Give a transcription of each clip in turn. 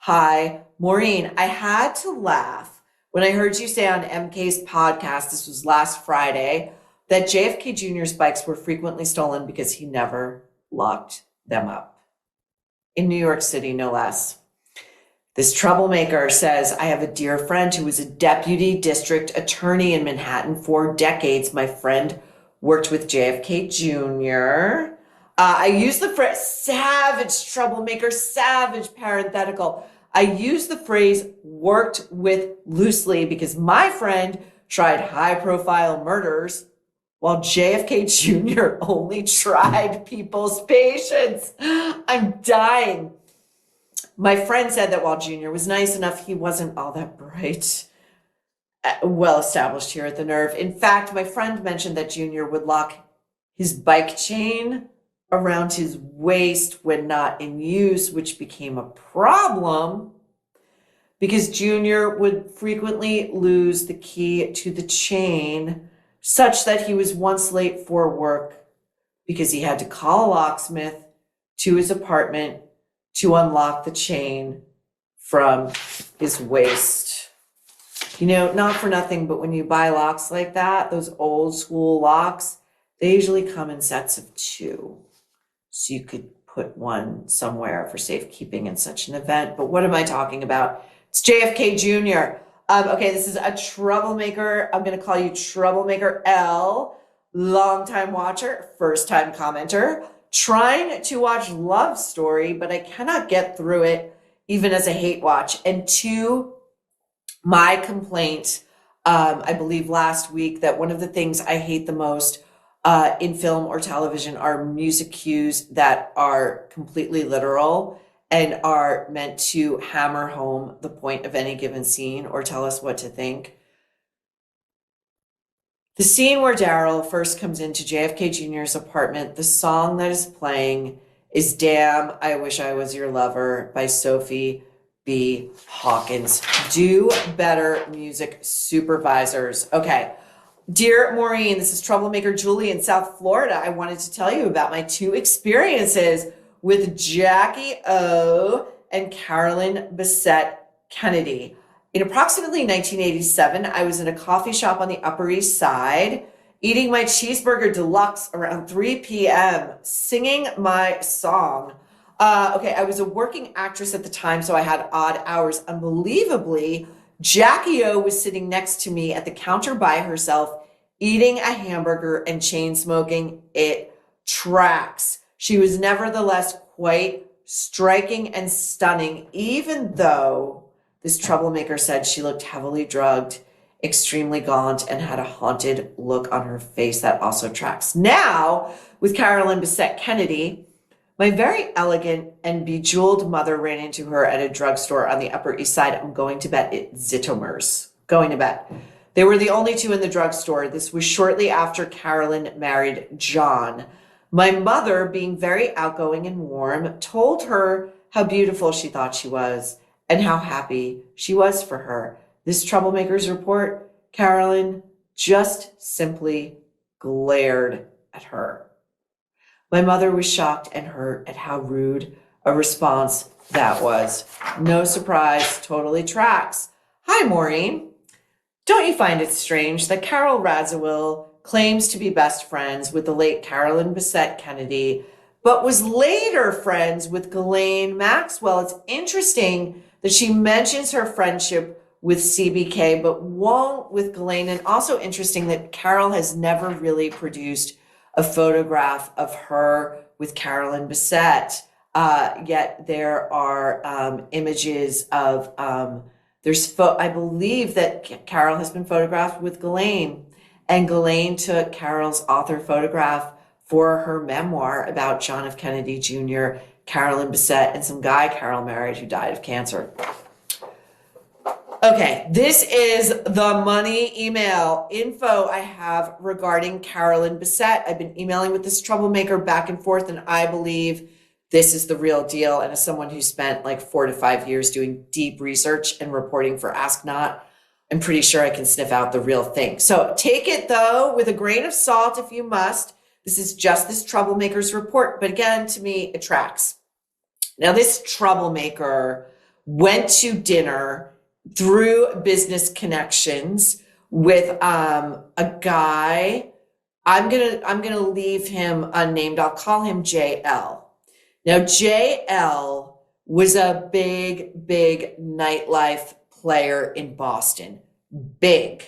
Hi, Maureen. I had to laugh when I heard you say on MK's podcast, this was last Friday, that JFK Jr.'s bikes were frequently stolen because he never locked them up. In New York City, no less. This troublemaker says, I have a dear friend who was a deputy district attorney in Manhattan for decades. My friend worked with JFK Jr. I use the phrase savage troublemaker, savage parenthetical. I use the phrase worked with loosely because my friend tried high profile murders while JFK Jr. only tried people's patience. I'm dying. My friend said that while Jr. was nice enough, he wasn't all that bright. Well established here at the Nerve. In fact, my friend mentioned that Jr. would lock his bike chain around his waist when not in use, which became a problem because Jr. would frequently lose the key to the chain, such that he was once late for work because he had to call a locksmith to his apartment to unlock the chain from his waist. You know, not for nothing, but when you buy locks like that, those old school locks, they usually come in sets of 2. So you could put one somewhere for safekeeping in such an event. But what am I talking about? It's JFK Jr. Okay, this is a troublemaker. I'm going to call you Troublemaker L, longtime watcher, first-time commenter, trying to watch Love Story, but I cannot get through it even as a hate watch. And to my complaint, I believe last week, that one of the things I hate the most in film or television are music cues that are completely literal and are meant to hammer home the point of any given scene or tell us what to think. The scene where Daryl first comes into JFK Jr.'s apartment, the song that is playing is Damn, I Wish I Was Your Lover by Sophie B. Hawkins. Do better, music supervisors. Okay. Dear Maureen, this is Troublemaker Julie in South Florida. I wanted to tell you about my 2 experiences with Jackie O and Carolyn Bessette Kennedy. In approximately 1987, I was in a coffee shop on the Upper East Side, eating my cheeseburger deluxe around 3 p.m., singing my song. I was a working actress at the time, so I had odd hours. Unbelievably, Jackie O was sitting next to me at the counter by herself, eating a hamburger and chain smoking. It tracks. She was nevertheless quite striking and stunning, even though this troublemaker said she looked heavily drugged, extremely gaunt, and had a haunted look on her face. That also tracks. Now, with Carolyn Bessette Kennedy, my very elegant and bejeweled mother ran into her at a drugstore on the Upper East Side. I'm going to bet it's Zitomers. Going to bet. They were the only 2 in the drugstore. This was shortly after Carolyn married John. My mother, being very outgoing and warm, told her how beautiful she thought she was and how happy she was for her. This troublemaker's report, Carolyn just simply glared at her. My mother was shocked and hurt at how rude a response that was. No surprise, totally tracks. Hi, Maureen. Don't you find it strange that Carole Radziwill claims to be best friends with the late Carolyn Bessette Kennedy, but was later friends with Ghislaine Maxwell? It's interesting that she mentions her friendship with CBK, but won't with Ghislaine. And also interesting that Carole has never really produced a photograph of her with Carolyn Bessette. Yet there are images of, I believe that Carole has been photographed with Ghislaine, and Ghislaine took Carole's author photograph for her memoir about John F. Kennedy Jr., Carolyn Bessette, and some guy Carole married who died of cancer. Okay, this is the money email info I have regarding Carolyn Bessette. I've been emailing with this troublemaker back and forth, and I believe this is the real deal. And as someone who spent like 4 to 5 years doing deep research and reporting for Ask Not, I'm pretty sure I can sniff out the real thing. So take it, though, with a grain of salt if you must. This is just this troublemaker's report. But again, to me, it tracks. Now, this troublemaker went to dinner through business connections with a guy. I'm gonna leave him unnamed. I'll call him JL. Now, JL was a big nightlife player in Boston. Big.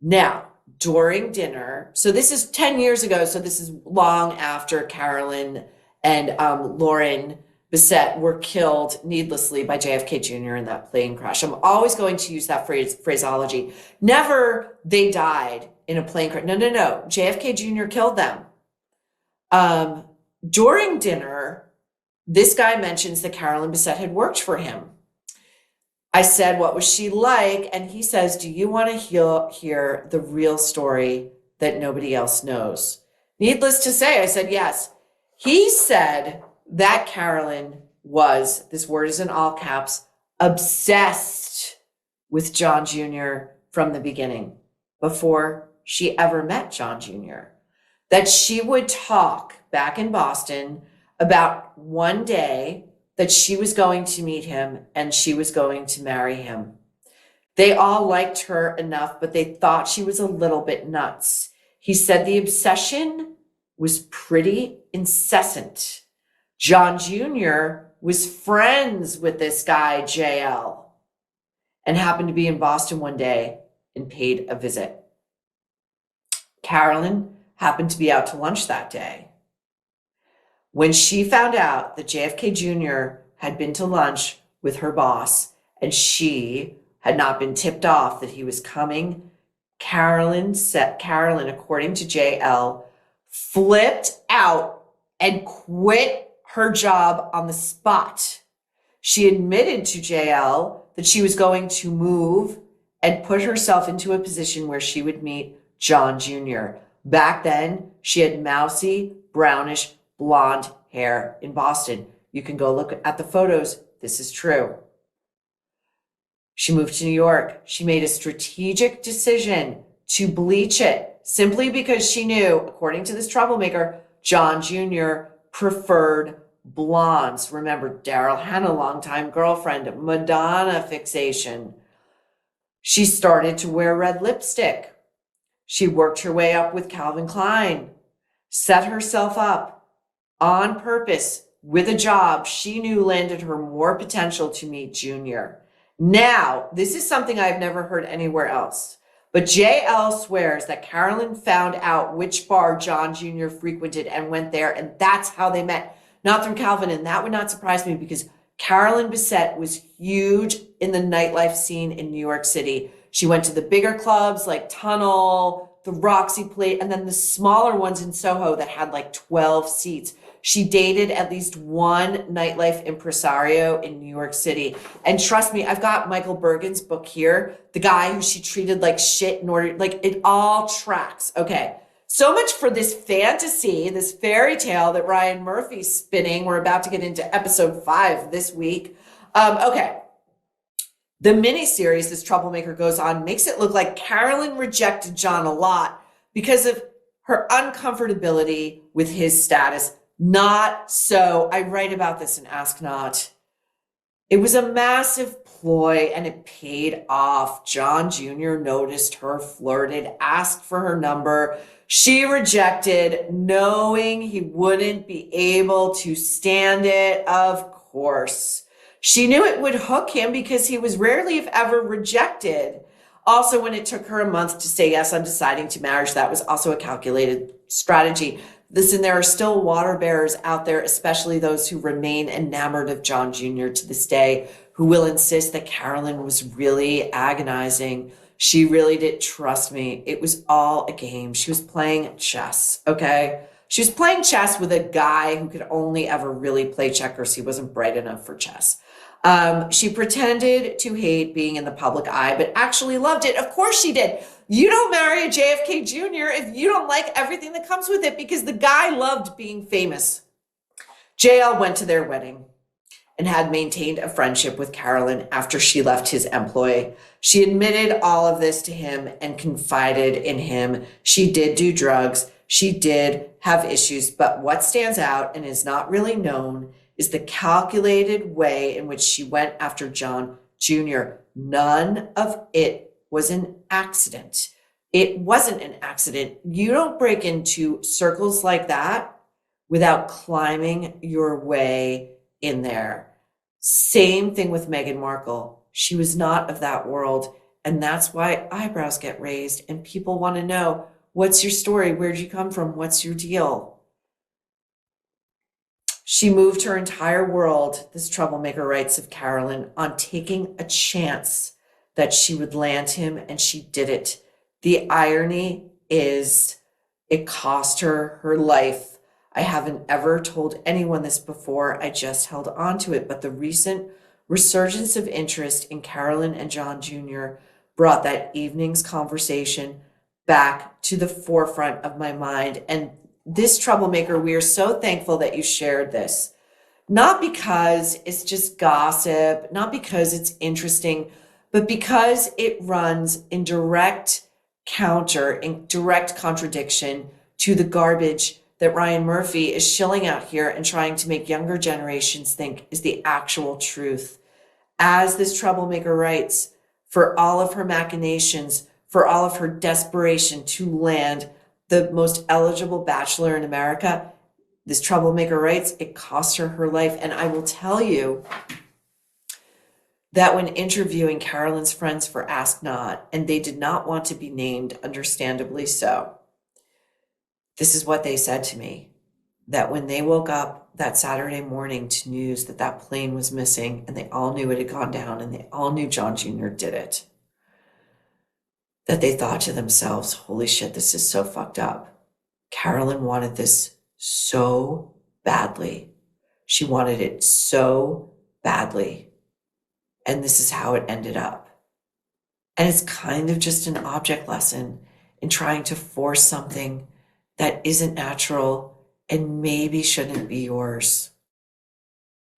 Now, during dinner, so this is 10 years ago, so this is long after Carolyn and Maureen Bessette were killed needlessly by JFK Jr. in that plane crash. I'm always going to use that phraseology. Never they died in a plane crash. No. JFK Jr. killed them. During dinner, this guy mentions that Carolyn Bessette had worked for him. I said, what was she like? And he says, do you want to hear the real story that nobody else knows? Needless to say, I said, yes. He said that Carolyn was, this word is in all caps, obsessed with John Jr. from the beginning, before she ever met John Jr. That she would talk back in Boston about one day that she was going to meet him and she was going to marry him. They all liked her enough, but they thought she was a little bit nuts. He said the obsession was pretty incessant. John Jr. was friends with this guy, JL, and happened to be in Boston one day and paid a visit. Carolyn happened to be out to lunch that day. When she found out that JFK Jr. had been to lunch with her boss and she had not been tipped off that he was coming, Carolyn, according to JL, flipped out and quit her job on the spot. She admitted to JL that she was going to move and put herself into a position where she would meet John Jr. Back then, she had mousy, brownish, blonde hair in Boston. You can go look at the photos. This is true. She moved to New York. She made a strategic decision to bleach it simply because she knew, according to this troublemaker, John Jr. preferred blondes. Remember, Daryl had a longtime girlfriend, Madonna fixation. She started to wear red lipstick. She worked her way up with Calvin Klein, set herself up on purpose with a job she knew landed her more potential to meet Junior. Now, this is something I've never heard anywhere else, but JL swears that Carolyn found out which bar John Jr. frequented and went there, and that's how they met, not through Calvin. And that would not surprise me because Carolyn Bessette was huge in the nightlife scene in New York City. She went to the bigger clubs like Tunnel, the Roxy Plate, and then the smaller ones in Soho that had like 12 seats. She dated at least one nightlife impresario in New York City. And trust me, I've got Michael Bergen's book here, the guy who she treated like shit in order, like it all tracks. Okay. So much for this fantasy, this fairy tale that Ryan Murphy's spinning. We're about to get into episode 5 this week. Okay. The miniseries, this troublemaker goes on, makes it look like Carolyn rejected John a lot because of her uncomfortability with his status. Not so. I write about this in Ask Not. It was a massive ploy and it paid off. John Jr. noticed her, flirted, asked for her number. She rejected, knowing he wouldn't be able to stand it, of course. She knew it would hook him because he was rarely, if ever, rejected. Also, when it took her a month to say yes on deciding to marriage, that was also a calculated strategy. Listen, there are still water bearers out there, especially those who remain enamored of John Jr. to this day, who will insist that Carolyn was really agonizing. She really did. Trust me. It was all a game. She was playing chess, okay? She was playing chess with a guy who could only ever really play checkers. He wasn't bright enough for chess. She pretended to hate being in the public eye, but actually loved it. Of course she did. You don't marry a JFK Jr. if you don't like everything that comes with it, because the guy loved being famous. JL went to their wedding and had maintained a friendship with Carolyn after she left his employ. She admitted all of this to him and confided in him. She did do drugs. She did have issues, but what stands out and is not really known is the calculated way in which she went after John Jr. None of it was an accident. It wasn't an accident. You don't break into circles like that without climbing your way in there. Same thing with Meghan Markle. She was not of that world. And that's why eyebrows get raised and people want to know, what's your story? Where'd you come from? What's your deal? She moved her entire world, this troublemaker writes of Carolyn, on taking a chance that she would land him, and she did it. The irony is it cost her her life. I haven't ever told anyone this before. I just held on to it. But the recent resurgence of interest in Carolyn and John Jr. brought that evening's conversation back to the forefront of my mind. And this troublemaker, we are so thankful that you shared this. Not because it's just gossip, not because it's interesting, but because it runs in direct contradiction to the garbage that Ryan Murphy is shilling out here and trying to make younger generations think is the actual truth. As this troublemaker writes, for all of her machinations, for all of her desperation to land the most eligible bachelor in America, this troublemaker writes, it cost her her life. And I will tell you that when interviewing Carolyn's friends for Ask Not, and they did not want to be named, understandably so, this is what they said to me, that when they woke up that Saturday morning to news that that plane was missing and they all knew it had gone down and they all knew John Jr. did it, that they thought to themselves, holy shit, this is so fucked up. Carolyn wanted this so badly. She wanted it so badly. And this is how it ended up. And it's kind of just an object lesson in trying to force something that isn't natural and maybe shouldn't be yours.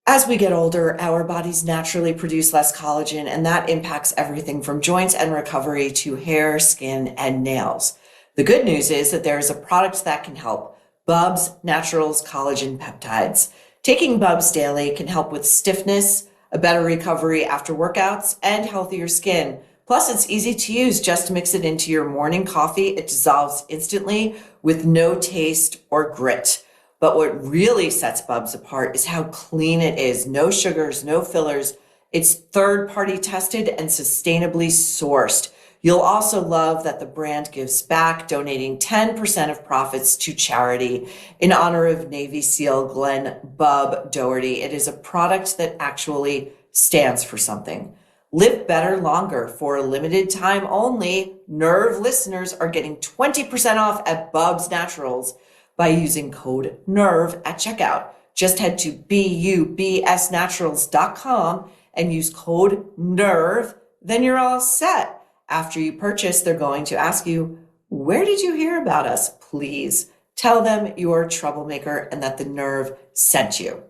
As we get older, our bodies naturally produce less collagen, and that impacts everything from joints and recovery to hair, skin, and nails. The good news is that there is a product that can help. Bubs Naturals Collagen Peptides. Taking Bubs daily can help with stiffness, a better recovery after workouts, and healthier skin. Plus, it's easy to use. Just mix it into your morning coffee. It dissolves instantly with no taste or grit. But what really sets Bubs apart is how clean it is. No sugars, no fillers. It's third-party tested and sustainably sourced. You'll also love that the brand gives back, donating 10% of profits to charity in honor of Navy SEAL Glenn Bub Doherty. It is a product that actually stands for something. Live better longer. For a limited time only, Nerve listeners are getting 20% off at Bubs Naturals by using code NERVE at checkout. Just head to bubsnaturals.com and use code NERVE, then you're all set. After you purchase, they're going to ask you, where did you hear about us? Please tell them you're a troublemaker and that the Nerve sent you.